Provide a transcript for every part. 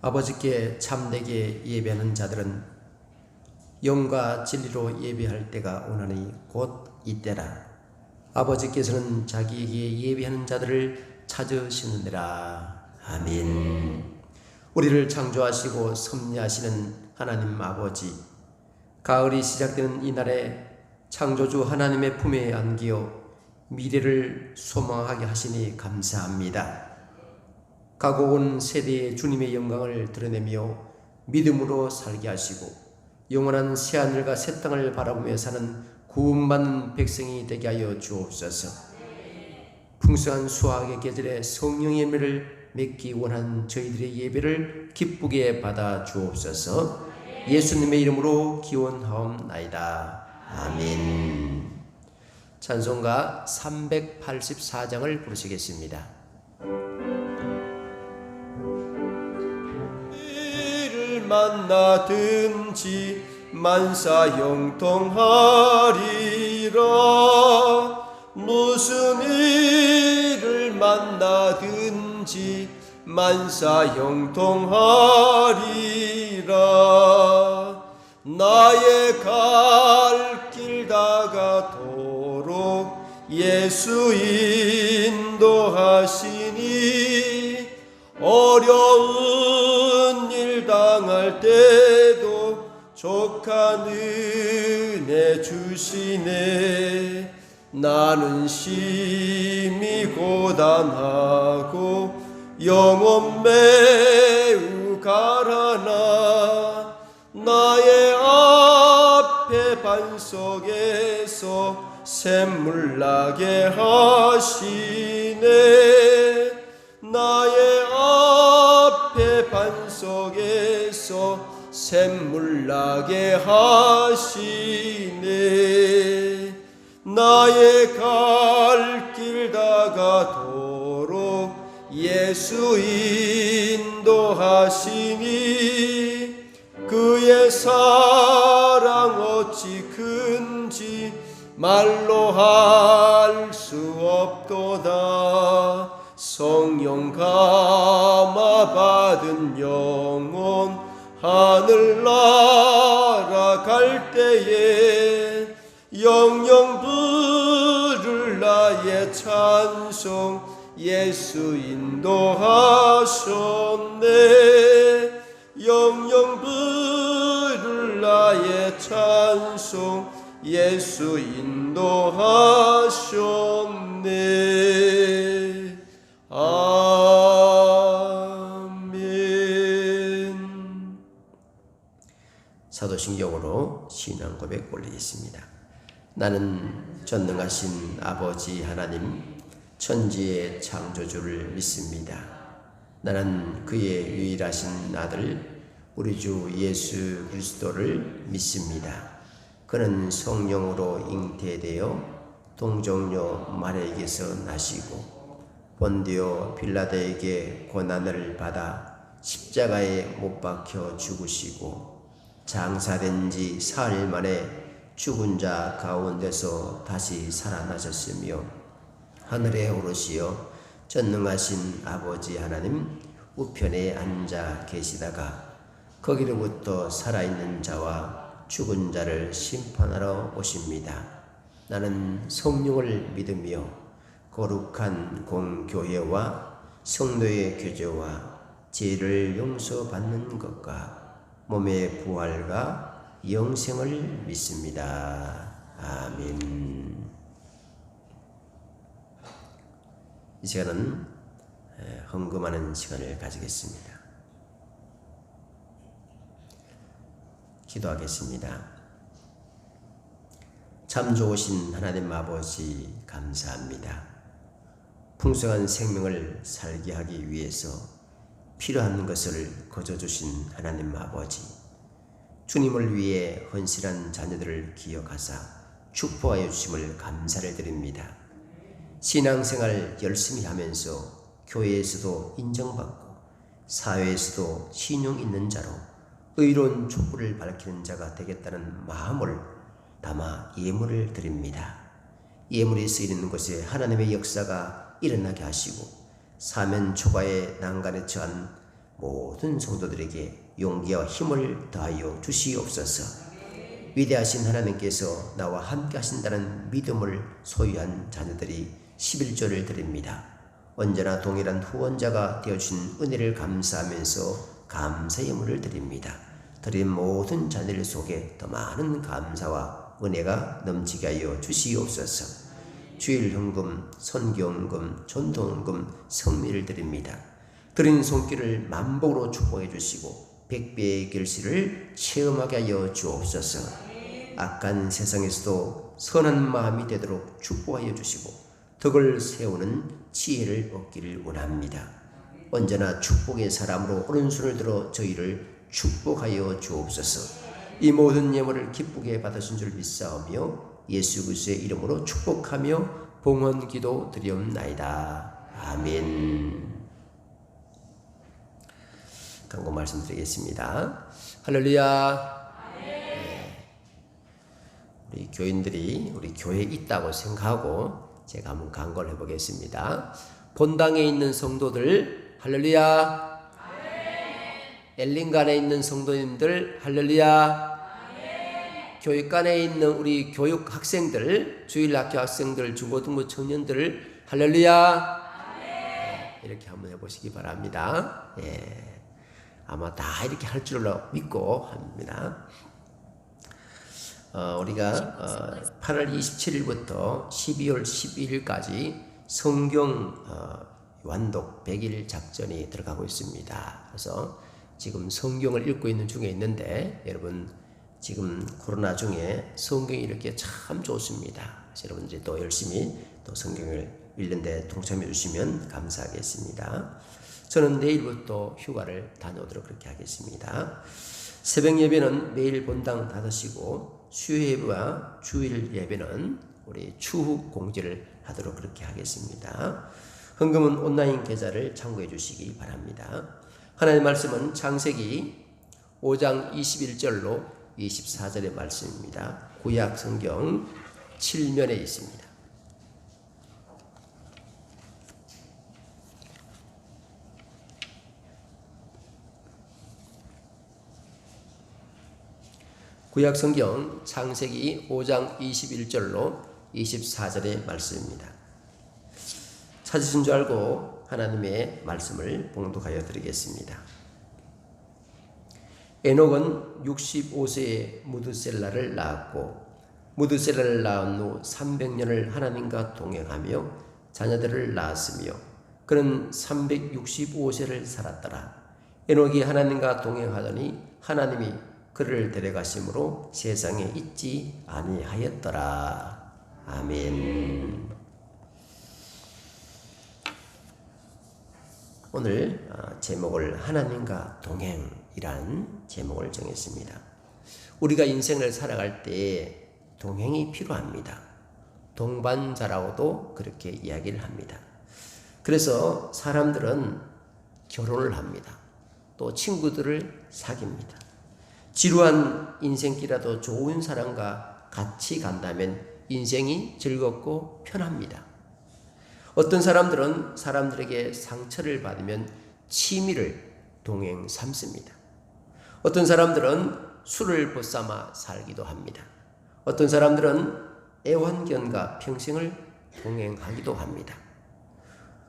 아버지께 참되게 예배하는 자들은 영과 진리로 예배할 때가 오나니 곧 이때라. 아버지께서는 자기에게 예배하는 자들을 찾으시느니라. 아멘. 우리를 창조하시고 섭리하시는 하나님 아버지, 가을이 시작되는 이날에 창조주 하나님의 품에 안기어 미래를 소망하게 하시니 감사합니다. 가고 온 세대의 주님의 영광을 드러내며 믿음으로 살게 하시고 영원한 새하늘과 새 땅을 바라보며 사는 구원받는 백성이 되게 하여 주옵소서. 풍성한 수학의 계절에 성령의 열매를 맺기 원하는 저희들의 예배를 기쁘게 받아 주옵소서. 예수님의 이름으로 기원하옵나이다. 아멘. 찬송가 384장을 부르시겠습니다. 만나든지 만사 형통하리라. 무슨 일을 만나든지 만사 형통하리라. 나의 갈 길 다가도록 예수 인도하시니 어려운 일 당할 때도 족한 은혜 주시네. 나는 심히 고단하고 영혼 매우 가라나. 나의 앞에 반석에서 샘물 나게 하시네. 나의 앞에 반석에서 샘물 나게 하시네. 나의 갈 길 다가도록 예수 인도하시니 그의 사랑 어찌 큰지 말로 할 수 없도다. 성령 감화 받은 영혼 하늘 날아갈 때에 영영 부를 나의 찬송 예수 인도하셨네. 영영 부를 나의 찬송 예수 인도하셨네. 아멘. 사도신경으로 신앙 고백 올리겠습니다. 나는 전능하신 아버지 하나님 천지의 창조주를 믿습니다. 나는 그의 유일하신 아들 우리 주 예수 그리스도를 믿습니다. 그는 성령으로 잉태되어 동정녀 마리아에게서 나시고 본디오 빌라도에게 고난을 받아 십자가에 못 박혀 죽으시고 장사된 지 사흘 만에 죽은 자 가운데서 다시 살아나셨으며 하늘에 오르시어 전능하신 아버지 하나님 우편에 앉아 계시다가 거기로부터 살아있는 자와 죽은 자를 심판하러 오십니다. 나는 성령을 믿으며 거룩한 공교회와 성도의 교제와 죄를 용서받는 것과 몸의 부활과 영생을 믿습니다. 아멘. 이 시간은 헌금하는 시간을 가지겠습니다. 기도하겠습니다. 참 좋으신 하나님 아버지 감사합니다. 풍성한 생명을 살게 하기 위해서 필요한 것을 거저 주신 하나님 아버지, 주님을 위해 헌신한 자녀들을 기억하사 축복하여 주심을 감사를 드립니다. 신앙생활 열심히 하면서 교회에서도 인정받고 사회에서도 신용 있는 자로 의로운 촛불을 밝히는 자가 되겠다는 마음을 담아 예물을 드립니다. 예물이 쓰이는 곳에 하나님의 역사가 일어나게 하시고 사면 초과의 난간에 처한 모든 성도들에게 용기와 힘을 더하여 주시옵소서. 위대하신 하나님께서 나와 함께 하신다는 믿음을 소유한 자녀들이 11조를 드립니다. 언제나 동일한 후원자가 되어주신 은혜를 감사하면서 감사 예물을 드립니다. 드린 모든 자녀들 속에 더 많은 감사와 은혜가 넘치게 하여 주시옵소서. 주일 헌금, 선교 헌금, 전도 헌금, 성미를 드립니다. 드린 손길을 만복으로 축복해 주시고 백배의 결실을 체험하게 하여 주옵소서. 악한 세상에서도 선한 마음이 되도록 축복하여 주시고 덕을 세우는 지혜를 얻기를 원합니다. 언제나 축복의 사람으로 오른손을 들어 저희를 축복하여 주옵소서. 이 모든 예물을 기쁘게 받으신 줄 믿사오며 예수 그리스도의 이름으로 축복하며 봉헌 기도 드리옵나이다. 아멘. 간구 말씀드리겠습니다. 할렐루야. 우리 교인들이 우리 교회에 있다고 생각하고 제가 한번 간구를 해보겠습니다. 본당에 있는 성도들 할렐루야. 엘링간에 있는 성도님들 할렐루야. 교육관에 있는 우리 교육 학생들, 주일학교 학생들, 중고등부 청년들 할렐루야. 이렇게 한번 해보시기 바랍니다. 예. 아마 다 이렇게 할 줄로 믿고 합니다. 우리가 8월 27일부터 12월 12일까지 성경 완독 100일 작전이 들어가고 있습니다. 그래서 지금 성경을 읽고 있는 중에 있는데 여러분 지금 코로나 중에 성경이 이렇게 참 좋습니다. 그래서 여러분들이 또 열심히 또 성경을 읽는데 동참해 주시면 감사하겠습니다. 저는 내일부터 휴가를 다녀오도록 그렇게 하겠습니다. 새벽 예배는 매일 본당 5시고 수요 예배와 주일 예배는 우리 추후 공지를 하도록 그렇게 하겠습니다. 헌금은 온라인 계좌를 참고해 주시기 바랍니다. 하나님의 말씀은 창세기 5장 21절로 24절의 말씀입니다. 구약 성경 7면에 있습니다. 구약 성경 창세기 5장 21절로 24절의 말씀입니다. 찾으신 줄 알고 하나님의 말씀을 봉독하여 드리겠습니다. 에녹은 65세에 무드셀라를 낳았고 무드셀라를 낳은 후 300년을 하나님과 동행하며 자녀들을 낳았으며 그는 365세를 살았더라. 에녹이 하나님과 동행하더니 하나님이 그를 데려가심으로 세상에 있지 아니하였더라. 아멘. 오늘 제목을 하나님과 동행이란 제목을 정했습니다. 우리가 인생을 살아갈 때 동행이 필요합니다. 동반자라고도 그렇게 이야기를 합니다. 그래서 사람들은 결혼을 합니다. 또 친구들을 사귀입니다. 지루한 인생길이라도 좋은 사람과 같이 간다면 인생이 즐겁고 편합니다. 어떤 사람들은 사람들에게 상처를 받으면 취미를 동행 삼습니다. 어떤 사람들은 술을 벗삼아 살기도 합니다. 어떤 사람들은 애완견과 평생을 동행하기도 합니다.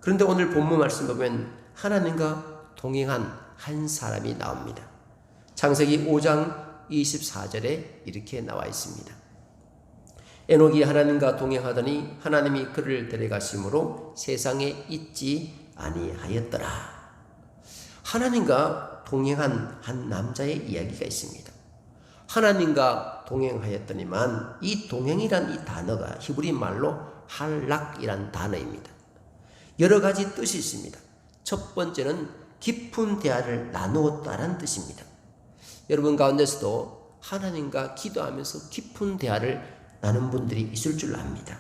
그런데 오늘 본문 말씀 보면 하나님과 동행한 한 사람이 나옵니다. 창세기 5장 24절에 이렇게 나와 있습니다. 에녹이 하나님과 동행하더니 하나님이 그를 데려가심으로 세상에 있지 아니하였더라. 하나님과 동행한 한 남자의 이야기가 있습니다. 하나님과 동행하였더니만 이 동행이란 이 단어가 히브리 말로 할락이란 단어입니다. 여러 가지 뜻이 있습니다. 첫 번째는 깊은 대화를 나누었다는 뜻입니다. 여러분 가운데서도 하나님과 기도하면서 깊은 대화를 나눈 분들이 있을 줄 압니다.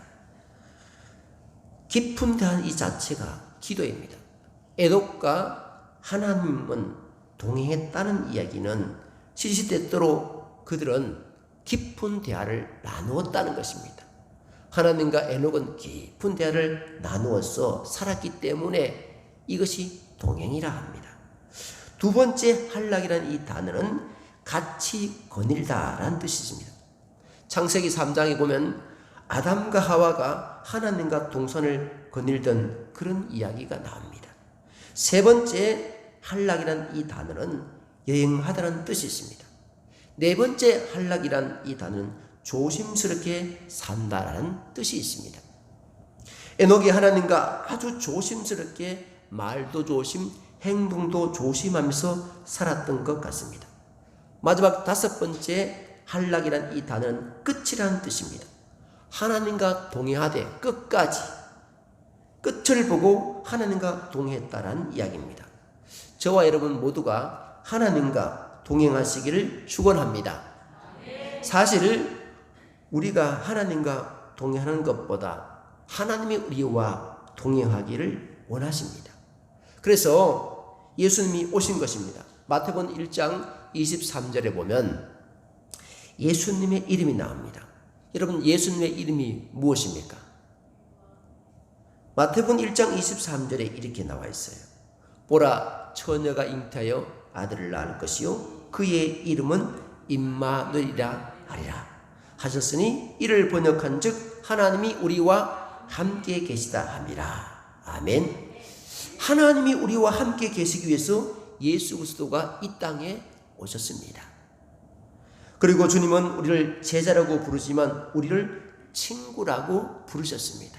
깊은 대화 이 자체가 기도입니다. 에녹과 하나님은 동행했다는 이야기는 시시때때로 그들은 깊은 대화를 나누었다는 것입니다. 하나님과 에녹은 깊은 대화를 나누어서 살았기 때문에 이것이 동행이라 합니다. 두 번째 할락이라는 이 단어는 같이 거닐다라는 뜻이 있습니다. 창세기 3장에 보면 아담과 하와가 하나님과 동산을 거닐던 그런 이야기가 나옵니다. 세 번째 할락이라는 이 단어는 여행하다라는 뜻이 있습니다. 네 번째 할락이라는 이 단어는 조심스럽게 산다라는 뜻이 있습니다. 에녹이 하나님과 아주 조심스럽게 말도 조심, 행동도 조심하면서 살았던 것 같습니다. 마지막 다섯 번째 할락이란 이 단어는 끝이라는 뜻입니다. 하나님과 동행하되 끝까지 끝을 보고 하나님과 동행했다라는 이야기입니다. 저와 여러분 모두가 하나님과 동행하시기를 축원합니다. 사실 우리가 하나님과 동행하는 것보다 하나님이 우리와 동행하기를 원하십니다. 그래서 예수님이 오신 것입니다. 마태복음 1장 23절에 보면 예수님의 이름이 나옵니다. 여러분, 예수님의 이름이 무엇입니까? 마태복음 1장 23절에 이렇게 나와 있어요. 보라, 처녀가 잉태하여 아들을 낳을 것이요 그의 이름은 임마누엘이라 하리라 하셨으니 이를 번역한즉 하나님이 우리와 함께 계시다 함이라. 아멘. 하나님이 우리와 함께 계시기 위해서 예수 그리스도가 이 땅에 오셨습니다. 그리고 주님은 우리를 제자라고 부르지만 우리를 친구라고 부르셨습니다.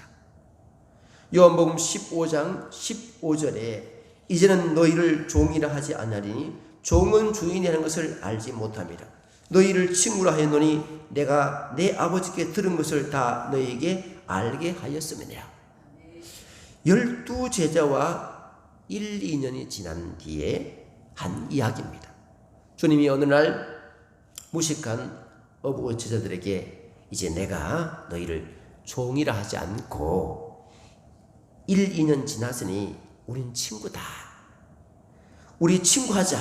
요한복음 15장 15절에 이제는 너희를 종이라 하지 아니하리니 종은 주인이라는 것을 알지 못함이라. 너희를 친구라 하였노니 내가 내 아버지께 들은 것을 다 너희에게 알게 하였음이니라. 12 제자와 1, 2년이 지난 뒤에 한 이야기입니다. 주님이 어느 날 무식한 어부 제자들에게 이제 내가 너희를 종이라 하지 않고 1, 2년 지났으니 우린 친구다. 우리 친구하자.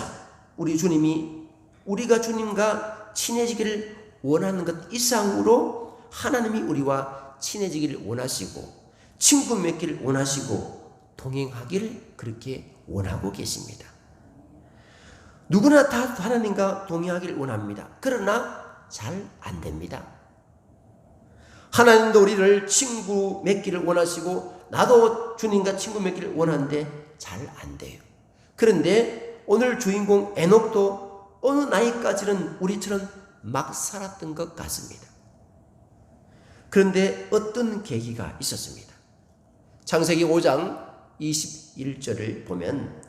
우리 주님이 우리가 주님과 친해지기를 원하는 것 이상으로 하나님이 우리와 친해지기를 원하시고 친구 맺기를 원하시고 동행하기를 그렇게 원하고 계십니다. 누구나 다 하나님과 동행하기를 원합니다. 그러나 잘 안 됩니다. 하나님도 우리를 친구 맺기를 원하시고 나도 주님과 친구 맺기를 원하는데 잘 안 돼요. 그런데 오늘 주인공 에녹도 어느 나이까지는 우리처럼 막 살았던 것 같습니다. 그런데 어떤 계기가 있었습니다. 창세기 5장 21절을 보면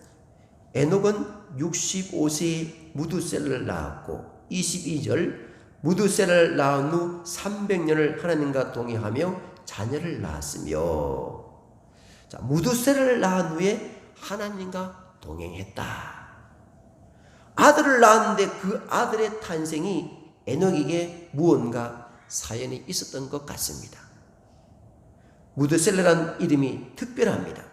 에녹은 65세에 무두셀을 낳았고 22절 무두셀을 낳은 후 300년을 하나님과 동행하며 자녀를 낳았으며 자, 무두셀을 낳은 후에 하나님과 동행했다. 아들을 낳았는데 그 아들의 탄생이 에녹에게 무언가 사연이 있었던 것 같습니다. 무드셀라라는 이름이 특별합니다.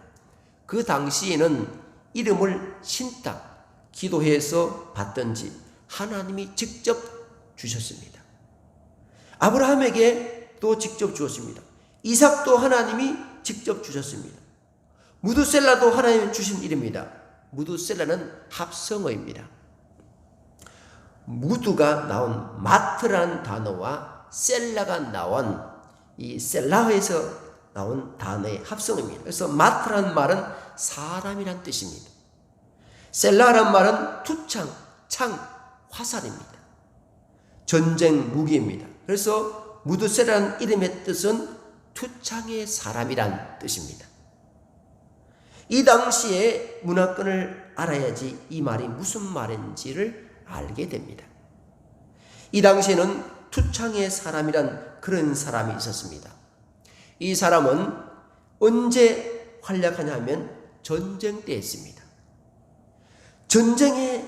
그 당시에는 이름을 신탁, 기도해서 받든지 하나님이 직접 주셨습니다. 아브라함에게 또 직접 주었습니다. 이삭도 하나님이 직접 주셨습니다. 무드셀라도 하나님이 주신 이름입니다. 무드셀라는 합성어입니다. 무드가 나온 마트라는 단어와 셀라가 나온 이 셀라에서 나온 단어의 합성어입니다. 그래서 마트라는 말은 사람이란 뜻입니다. 셀라라는 말은 투창, 창, 화살입니다. 전쟁 무기입니다. 그래서 무드셀라는 이름의 뜻은 투창의 사람이란 뜻입니다. 이 당시에 문화권을 알아야지 이 말이 무슨 말인지를 알게 됩니다. 이 당시에는 투창의 사람이란 그런 사람이 있었습니다. 이 사람은 언제 활약하냐 하면 전쟁 때 했습니다. 전쟁에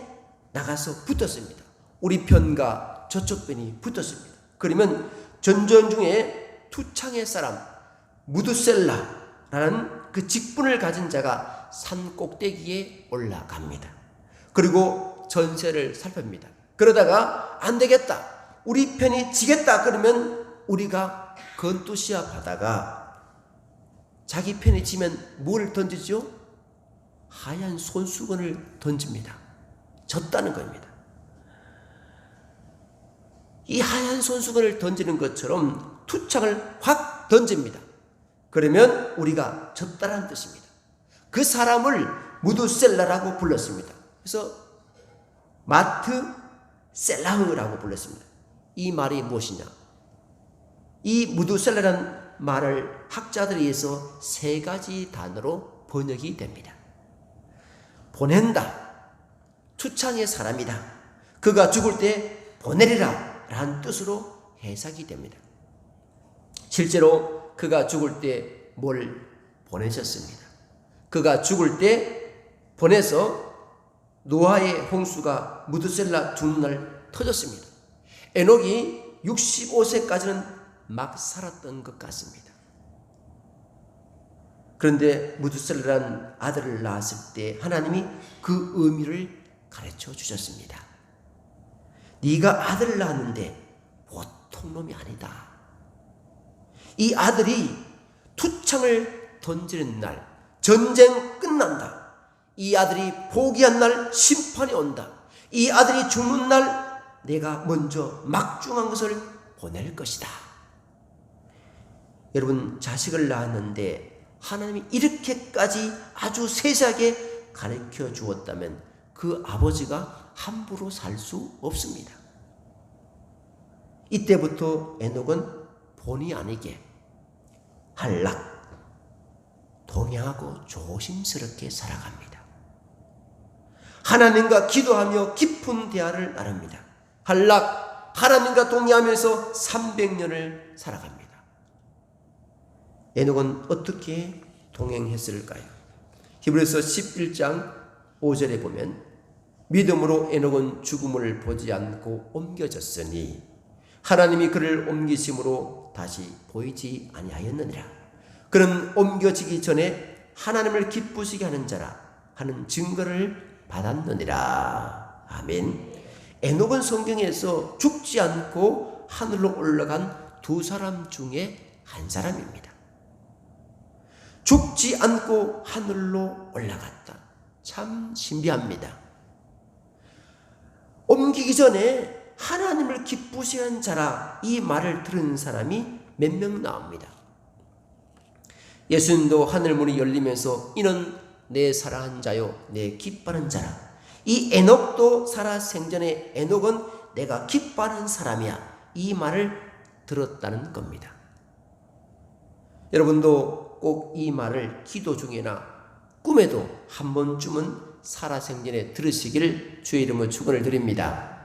나가서 붙었습니다. 우리 편과 저쪽 편이 붙었습니다. 그러면 전전 중에 투창의 사람 무두셀라라는 그 직분을 가진 자가 산 꼭대기에 올라갑니다. 그리고 전세를 살펴봅니다. 그러다가 안 되겠다, 우리 편이 지겠다, 그러면 우리가 건투시아 바다가 자기 편이 지면 뭘 던지죠? 하얀 손수건을 던집니다. 졌다는 겁니다. 이 하얀 손수건을 던지는 것처럼 투창을 확 던집니다. 그러면 우리가 졌다는 뜻입니다. 그 사람을 무두셀라라고 불렀습니다. 그래서 마트 셀라흐라고 불렀습니다. 이 말이 무엇이냐? 이 무두셀라라는 말을 학자들에 의해서 세 가지 단어로 번역이 됩니다. 보낸다, 투창의 사람이다, 그가 죽을 때 보내리라 라는 뜻으로 해석이 됩니다. 실제로 그가 죽을 때 뭘 보내셨습니다. 그가 죽을 때 보내서 노아의 홍수가 무두셀라 죽는 날 터졌습니다. 에녹이 65세까지는 막 살았던 것 같습니다. 그런데 무두셀라라는 아들을 낳았을 때 하나님이 그 의미를 가르쳐 주셨습니다. 네가 아들을 낳았는데 보통 놈이 아니다. 이 아들이 투창을 던지는 날, 전쟁 끝난다. 이 아들이 포기한 날 심판이 온다. 이 아들이 죽는 날 내가 먼저 막중한 것을 보낼 것이다. 여러분, 자식을 낳았는데 하나님이 이렇게까지 아주 세세하게 가르쳐 주었다면 그 아버지가 함부로 살 수 없습니다. 이때부터 에녹은 본의 아니게 한락, 동행하고 조심스럽게 살아갑니다. 하나님과 기도하며 깊은 대화를 나눕니다. 한락, 하나님과 동의하면서 300년을 살아갑니다. 에녹은 어떻게 동행했을까요? 히브리서 11장 5절에 보면 믿음으로 에녹은 죽음을 보지 않고 옮겨졌으니 하나님이 그를 옮기심으로 다시 보이지 아니하였느니라. 그는 옮겨지기 전에 하나님을 기쁘시게 하는 자라 하는 증거를 받았느니라. 아멘. 에녹은 성경에서 죽지 않고 하늘로 올라간 두 사람 중에 한 사람입니다. 죽지 않고 하늘로 올라갔다. 참 신비합니다. 옮기기 전에 하나님을 기쁘시게 하는 자라, 이 말을 들은 사람이 몇 명 나옵니다. 예수님도 하늘문이 열리면서 이는 내 사랑하는 자요 내 기뻐하는 자라. 이 에녹도 살아생전에 에녹은 내가 기뻐하는 사람이야, 이 말을 들었다는 겁니다. 여러분도 꼭 이 말을 기도 중이나 꿈에도 한 번쯤은 살아생전에 들으시기를 주의 이름으로 축원을 드립니다.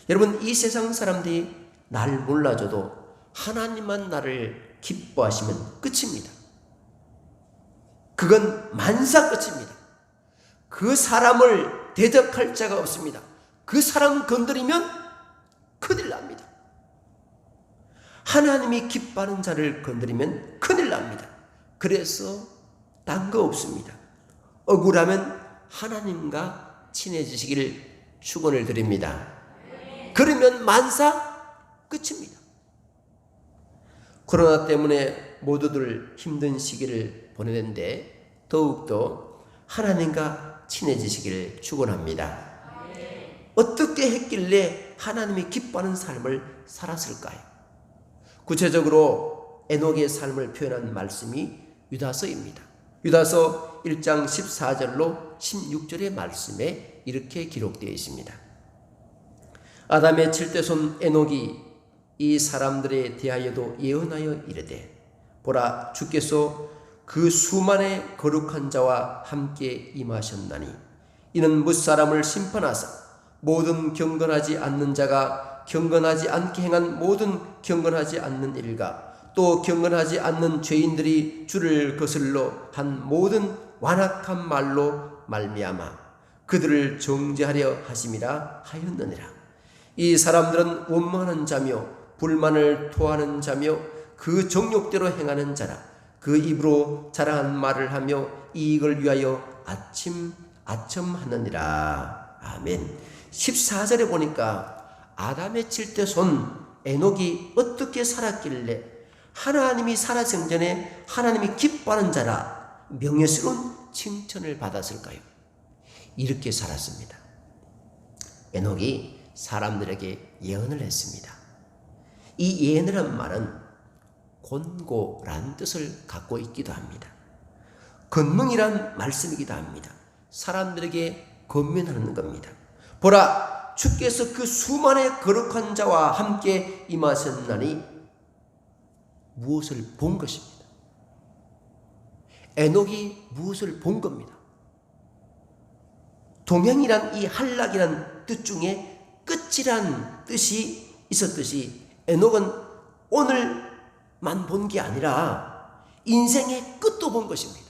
여러분, 이 세상 사람들이 날 몰라줘도 하나님만 나를 기뻐하시면 끝입니다. 그건 만사 끝입니다. 그 사람을 대적할 자가 없습니다. 그 사람 건드리면 큰일 납니다. 하나님이 기뻐하는 자를 건드리면 큰일 납니다. 그래서 딴 거 없습니다. 억울하면 하나님과 친해지시기를 축원을 드립니다. 그러면 만사 끝입니다. 코로나 때문에 모두들 힘든 시기를 보내는데 더욱더 하나님과 친해지시기를 축원합니다. 어떻게 했길래 하나님이 기뻐하는 삶을 살았을까요? 구체적으로 에녹의 삶을 표현한 말씀이 유다서입니다. 유다서 1장 14절로 16절의 말씀에 이렇게 기록되어 있습니다. 아담의 7대손 에녹이 이 사람들에 대하여도 예언하여 이르되, 보라, 주께서 그 수만의 거룩한 자와 함께 임하셨나니 이는 무사람을 심판하사 모든 경건하지 않는 자가 경건하지 않게 행한 모든 경건하지 않는 일과 또 경건하지 않는 죄인들이 주를 거슬러 한 모든 완악한 말로 말미암아 그들을 정죄하려 하심이라 하였느니라. 이 사람들은 원망하는 자며 불만을 토하는 자며 그 정욕대로 행하는 자라. 그 입으로 자랑한 말을 하며 이익을 위하여 아첨하느니라. 아멘. 14절에 보니까 아담의 7대 손 에녹이 어떻게 살았길래 하나님이 살아생전에 하나님이 기뻐하는 자라 명예스러운 칭찬을 받았을까요? 이렇게 살았습니다. 에녹이 사람들에게 예언을 했습니다. 이 예언이란 말은 권고란 뜻을 갖고 있기도 합니다. 권능이란 말씀이기도 합니다. 사람들에게 권면하는 겁니다. 보라, 주께서 그 수만의 거룩한 자와 함께 임하셨나니 무엇을 본 것입니다. 에녹이 무엇을 본 겁니다. 동행이란 이 한락이란 뜻 중에 끝이란 뜻이 있었듯이 에녹은 오늘만 본 게 아니라 인생의 끝도 본 것입니다.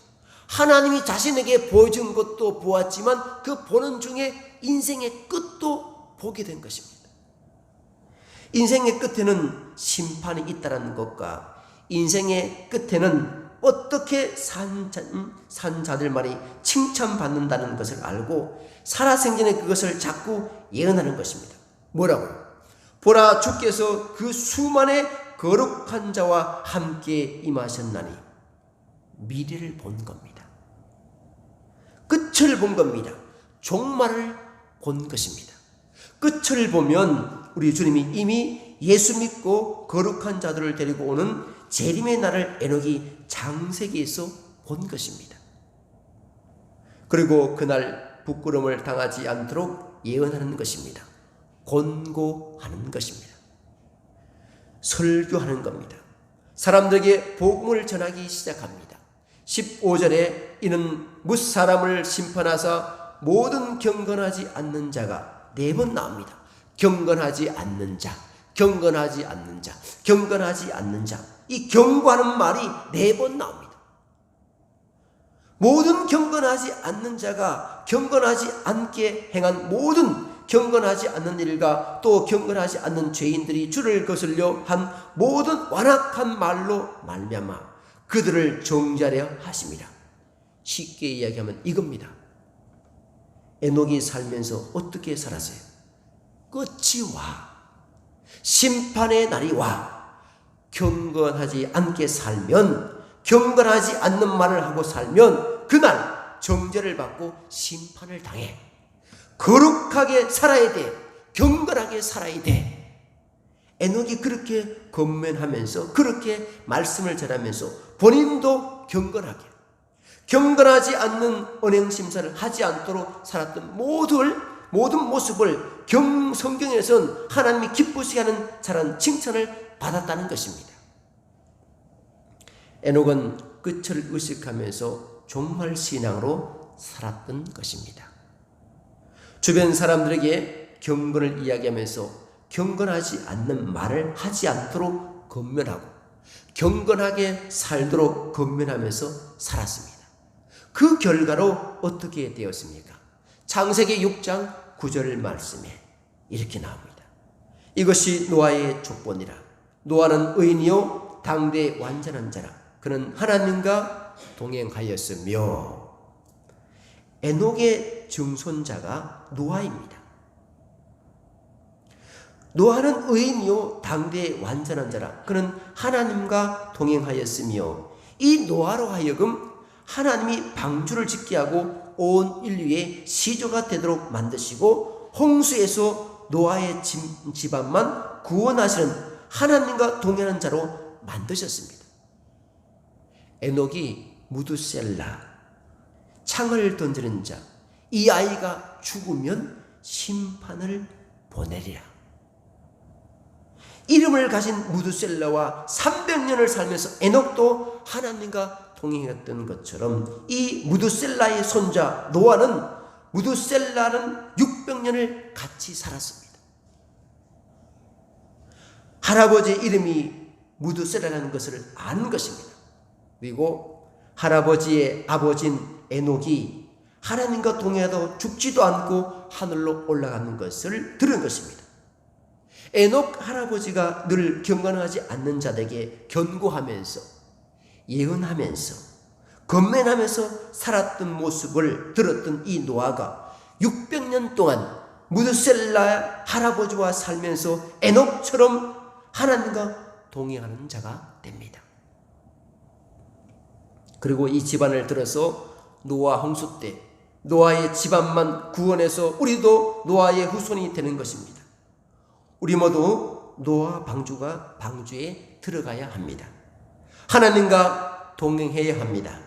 하나님이 자신에게 보여준 것도 보았지만 그 보는 중에 인생의 끝도 보게 된 것입니다. 인생의 끝에는 심판이 있다는 것과 인생의 끝에는 어떻게 산 자들만이 칭찬받는다는 것을 알고 살아생전에 그것을 자꾸 예언하는 것입니다. 뭐라고요? 보라, 주께서 그 수만의 거룩한 자와 함께 임하셨나니 미래를 본 겁니다. 끝을 본 겁니다. 종말을 본 것입니다. 끝을 보면 우리 주님이 이미 예수 믿고 거룩한 자들을 데리고 오는 재림의 날을 에녹이 창세기에서 본 것입니다. 그리고 그날 부끄러움을 당하지 않도록 예언하는 것입니다. 권고하는 것입니다. 설교하는 겁니다. 사람들에게 복음을 전하기 시작합니다. 15절에 이는 뭇사람을 심판하사 모든 경건하지 않는 자가 4번 나옵니다. 경건하지 않는 자, 경건하지 않는 자, 경건하지 않는 자. 이 경고하는 말이 4번 나옵니다. 모든 경건하지 않는 자가 경건하지 않게 행한 모든 경건하지 않는 일과 또 경건하지 않는 죄인들이 주를 거슬려 한 모든 완악한 말로 말미암아 그들을 정죄하려 하심이라. 쉽게 이야기하면 이겁니다. 에녹이 살면서 어떻게 살았어요? 끝이 와. 심판의 날이 와. 경건하지 않게 살면, 경건하지 않는 말을 하고 살면 그날 정죄를 받고 심판을 당해. 거룩하게 살아야 돼. 경건하게 살아야 돼. 에녹이 그렇게 권면하면서 그렇게 말씀을 전하면서 본인도 경건하게, 경건하지 않는 언행심사를 하지 않도록 살았던 모든 모습을 성경에서는 하나님이 기쁘시게 하는 자라는 칭찬을 받았다는 것입니다. 에녹은 끝을 의식하면서 종말신앙으로 살았던 것입니다. 주변 사람들에게 경건을 이야기하면서 경건하지 않는 말을 하지 않도록 권면하고 경건하게 살도록 권면하면서 살았습니다. 그 결과로 어떻게 되었습니까? 창세기 6장 9절 말씀에 이렇게 나옵니다. 이것이 노아의 족보니라. 노아는 의인이요 당대의 완전한 자라. 그는 하나님과 동행하였으며. 에녹의 증손자가 노아입니다. 노아는 의인이요 당대의 완전한 자라. 그는 하나님과 동행하였으며. 이 노아로 하여금 하나님이 방주를 짓게 하고 온 인류의 시조가 되도록 만드시고 홍수에서 노아의 집안만 구원하시는 하나님과 동행하는 자로 만드셨습니다. 에녹이 무두셀라, 창을 던지는 자, 이 아이가 죽으면 심판을 보내리라. 이름을 가진 무두셀라와 300년을 살면서 에녹도 하나님과 동행했던 것처럼 이 무두셀라의 손자 노아는 무두셀라는 600년을 같이 살았습니다. 할아버지 이름이 무두셀라라는 것을 아는 것입니다. 그리고 할아버지의 아버지인 에녹이 하나님과 동행하다 죽지도 않고 하늘로 올라가는 것을 들은 것입니다. 에녹 할아버지가 늘 경건하지 않는 자들에게 견고하면서 예언하면서 건면하면서 살았던 모습을 들었던 이 노아가 600년 동안 무드셀라 할아버지와 살면서 에녹처럼 하나님과 동행하는 자가 됩니다. 그리고 이 집안을 들어서 노아 홍수 때 노아의 집안만 구원해서 우리도 노아의 후손이 되는 것입니다. 우리 모두 노아 방주에 들어가야 합니다. 하나님과 동행해야 합니다.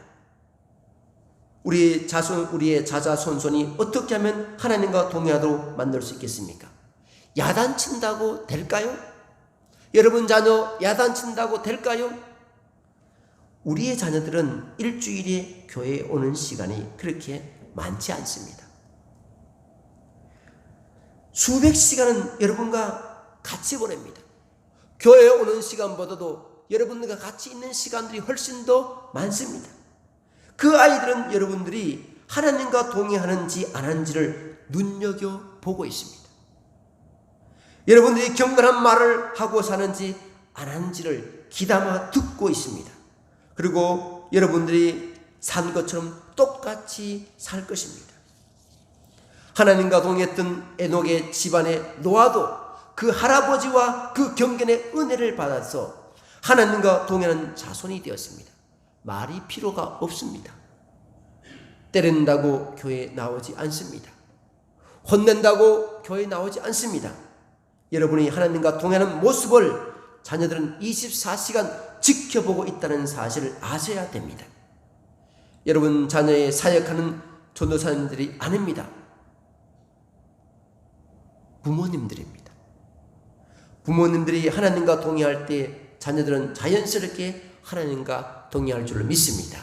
우리의 자자손손이 어떻게 하면 하나님과 동행하도록 만들 수 있겠습니까? 야단친다고 될까요? 여러분 자녀 야단친다고 될까요? 우리의 자녀들은 일주일에 교회에 오는 시간이 그렇게 많지 않습니다. 수백 시간은 여러분과 같이 보냅니다. 교회에 오는 시간보다도 여러분들과 같이 있는 시간들이 훨씬 더 많습니다. 그 아이들은 여러분들이 하나님과 동행하는지 안 하는지를 눈여겨보고 있습니다. 여러분들이 경건한 말을 하고 사는지 안 하는지를 귀담아 듣고 있습니다. 그리고 여러분들이 산 것처럼 똑같이 살 것입니다. 하나님과 동행했던 에녹의 집안의 노아도 그 할아버지와 그 경건의 은혜를 받아서 하나님과 동행하는 자손이 되었습니다. 말이 필요가 없습니다. 때린다고 교회에 나오지 않습니다. 혼낸다고 교회에 나오지 않습니다. 여러분이 하나님과 동행하는 모습을 자녀들은 24시간 지켜보고 있다는 사실을 아셔야 됩니다. 여러분 자녀의 사역하는 전도사님들이 아닙니다. 부모님들입니다. 부모님들이 하나님과 동행할 때 자녀들은 자연스럽게 하나님과 동행할 줄을 믿습니다.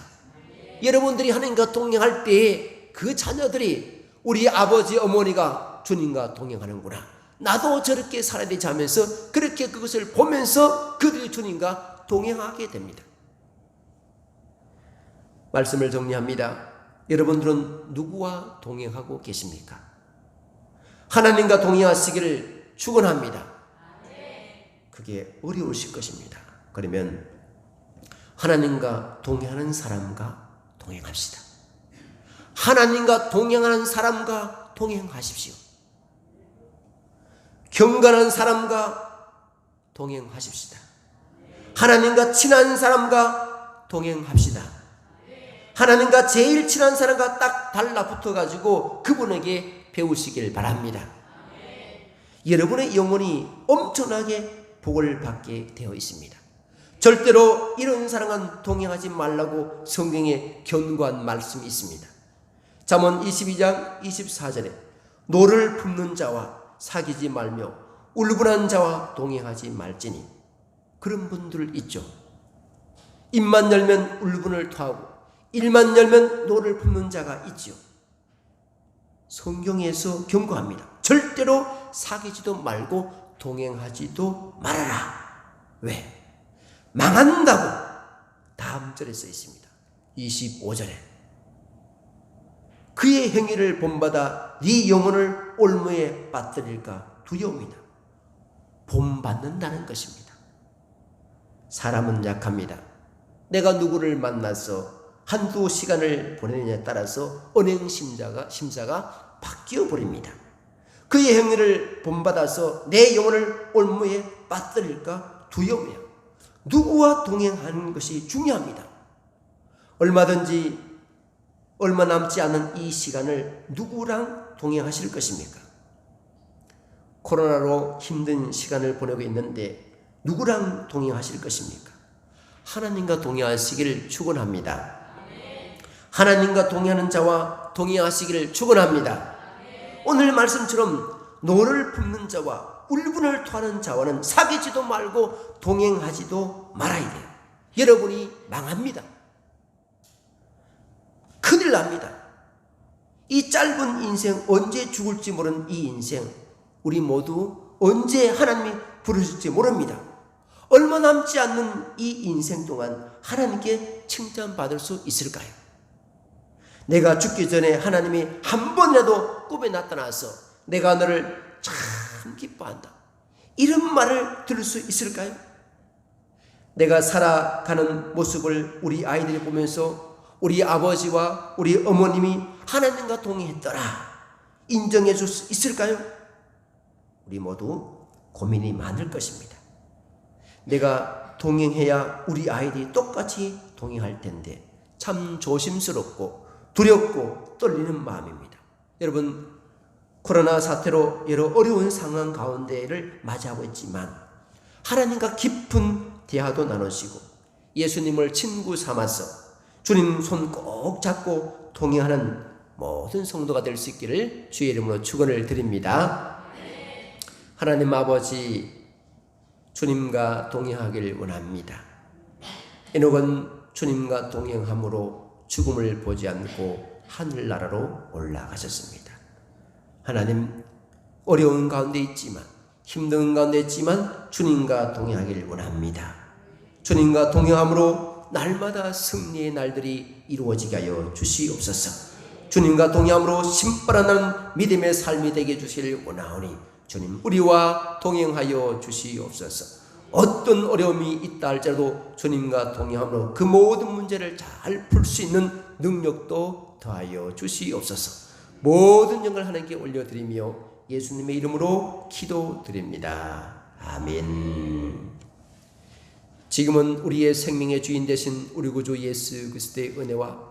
여러분들이 하나님과 동행할 때 그 자녀들이 우리 아버지 어머니가 주님과 동행하는구나, 나도 저렇게 살아야 되지 하면서 그렇게 그것을 보면서 그들이 주님과 동행하게 됩니다. 말씀을 정리합니다. 여러분들은 누구와 동행하고 계십니까? 하나님과 동행하시기를 축원합니다. 그게 어려우실 것입니다. 그러면 하나님과 동행하는 사람과 동행합시다. 하나님과 동행하는 사람과 동행하십시오. 경건한 사람과 동행하십시다. 하나님과 친한 사람과 동행합시다. 하나님과 제일 친한 사람과 딱 달라붙어가지고 그분에게 배우시길 바랍니다. 여러분의 영혼이 엄청나게 복을 받게 되어 있습니다. 절대로 이런 사람은 동행하지 말라고 성경에 견고한 말씀이 있습니다. 잠언 22장 24절에 노를 품는 자와 사귀지 말며 울분한 자와 동행하지 말지니, 그런 분들 있죠. 입만 열면 울분을 토하고 일만 열면 노를 품는 자가 있죠. 성경에서 경고합니다. 절대로 사귀지도 말고 동행하지도 말아라. 왜? 망한다고 다음 절에 써 있습니다. 25절에 그의 행위를 본받아 네 영혼을 올무에 빠뜨릴까 두려움이다. 본받는다는 것입니다. 사람은 약합니다. 내가 누구를 만나서 한두 시간을 보내느냐에 따라서 언행 심사가 바뀌어 버립니다. 그의 행위를 본받아서 내 영혼을 올무에 빠뜨릴까 두려움이야. 누구와 동행하는 것이 중요합니다. 얼마 남지 않은 이 시간을 누구랑 동행하실 것입니까? 코로나로 힘든 시간을 보내고 있는데 누구랑 동행하실 것입니까? 하나님과 동행하시기를 축원합니다. 하나님과 동행하는 자와 동행하시기를 축원합니다. 오늘 말씀처럼 노를 품는 자와 울분을 토하는 자와는 사귀지도 말고 동행하지도 말아야 돼요. 여러분이 망합니다. 큰일 납니다. 이 짧은 인생, 언제 죽을지 모르는 이 인생, 우리 모두 언제 하나님이 부르실지 모릅니다. 얼마 남지 않는 이 인생 동안 하나님께 칭찬받을 수 있을까요? 내가 죽기 전에 하나님이 한 번이라도 꿈에 나타나서 내가 너를 참 기뻐한다, 이런 말을 들을 수 있을까요? 내가 살아가는 모습을 우리 아이들이 보면서 우리 아버지와 우리 어머님이 하나님과 동행했더라 인정해 줄 수 있을까요? 우리 모두 고민이 많을 것입니다. 내가 동행해야 우리 아이들이 똑같이 동행할 텐데 참 조심스럽고 두렵고 떨리는 마음입니다. 여러분, 코로나 사태로 여러 어려운 상황 가운데를 맞이하고 있지만 하나님과 깊은 대화도 나누시고 예수님을 친구 삼아서 주님 손 꼭 잡고 동행하는 모든 성도가 될 수 있기를 주의 이름으로 축원을 드립니다. 하나님 아버지, 주님과 동행하길 원합니다. 에녹은 주님과 동행함으로 죽음을 보지 않고 하늘나라로 올라가셨습니다. 하나님, 어려운 가운데 있지만 힘든 가운데 있지만 주님과 동행하길 원합니다. 주님과 동행함으로 날마다 승리의 날들이 이루어지게 하여 주시옵소서. 주님과 동행함으로 신바라나는 믿음의 삶이 되게 주시길 원하오니 주님, 우리와 동행하여 주시옵소서. 어떤 어려움이 있다 할지라도 주님과 동행함으로 그 모든 문제를 잘 풀 수 있는 능력도 더하여 주시옵소서. 모든 영광을 하나님께 올려드리며 예수님의 이름으로 기도드립니다. 아멘. 지금은 우리의 생명의 주인 되신 우리 구주 예수 그리스도의 은혜와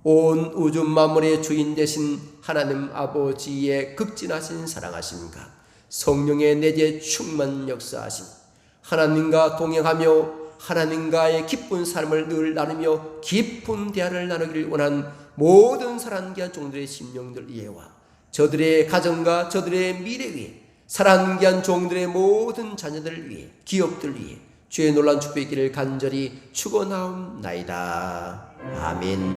온 우주 만물의 주인 되신 하나님 아버지의 극진하신 사랑하심과 성령의 내재 충만 역사하심, 하나님과 동행하며 하나님과의 기쁜 삶을 늘 나누며 깊은 대화를 나누기를 원한 모든 사랑귀한 종들의 심령들 위에와 저들의 가정과 저들의 미래 위에 사랑귀한 종들의 모든 자녀들을 위해 기업들 위해 주의 놀라운 축복의 길을 간절히 축원하옵나이다. 아멘.